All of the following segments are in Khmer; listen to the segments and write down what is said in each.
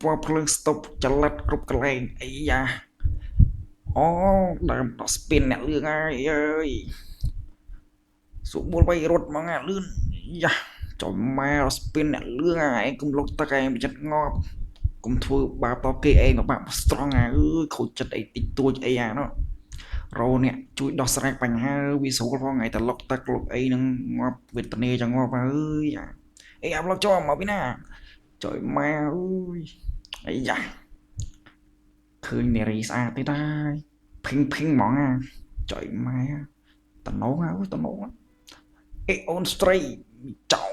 ពណ៌ភ្លើងស្តុបចល័តគ្រប់កន្លែងអីយ៉ាអូដើមដល់ស្ពីនអ្នកលឿងហើយអើយសួរបួលបីរត់មកលឿនយ៉ាចំម៉ែស្ពីនអ្នកលឿងហើយកុំលុកទឹកឯងបញ្ចិតងាប់កុំធ្វើបាបតគេឯងមកបាក់ស្រង់អើយខូចចិត្តអីតិចតួចអីអានោះរោអ្នកជួយដោះស្រាយបញ្ហាវាស្រួលផងថ្ងៃតែលុកទឹកលុកអីនឹងងាប់វេទនាចង្ងាប់អើយអីអាប់ឡុកចូលមកពីណាចុយម៉ែអើយអីយ៉ាឃើញនារីស្អាតទេដែរភីងហ្មងចុយម៉ែតំណងអើយតំណងអេអូនស្ត្រីចោ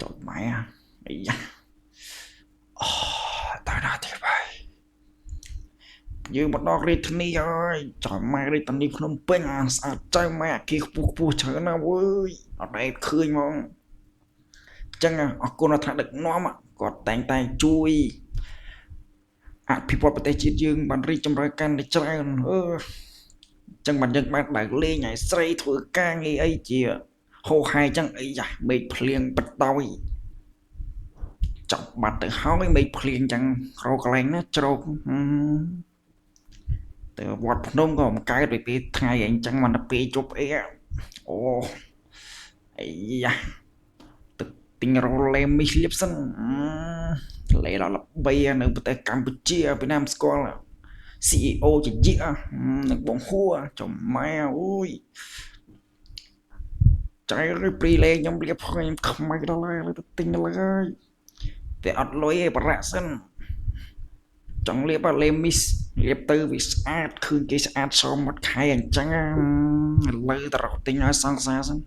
ចុយម៉ែអីយ៉ាអូតើណាទេបាយយើងមកដល់រាជធានីហើយចុយម៉ែរាជធានីភ្នំពេញស្អាតចៅម៉ែអាគារខ្ពស់ច្រើនណាស់អើយអត់ដែលឃើញហ្មងចឹងអរគុណថាដឹកនាំគាត់តែងជួយអភិវឌ្ឍប្រទេសជាតិយើងបានរីកចម្រើនកាន់តែច្រើនចឹងបានយើងបានបើកលេងឲ្យស្រីធ្វើការងារអីជាហោហាយចឹងអីយ៉ាមេឃភ្លៀងបិទដោយចាប់បាត់ទៅហើយមេឃភ្លៀងចឹងក្រកន្លែងណាជ្រោកទៅវត្តភ្នំក៏មិនកើតពីពេលថ្ងៃអញ្ចឹងមិនទៅពេលជប់អីអូអីយ៉ាទឹកទិញរ៉ូឡេមីសលៀបសិនលេដល់ល្បីនៅប្រទេសកម្ពុជាពីណាមស្គាល់ CEO ជាយិនឹងបងហួរចំម៉ែអូយចៃឬព្រីលេខ្ញុំលៀបខ្ញុំខ្មៅដល់ហើយទៅទិញដល់ហើយតែអត់លុយឯបារៈសិនចង់លៀបលេមីសលៀបទៅវាស្អាតឃើញគេស្អាតសមមកខែអញ្ចឹងឥឡូវទៅរកទិញឲ្យសង្សារសិន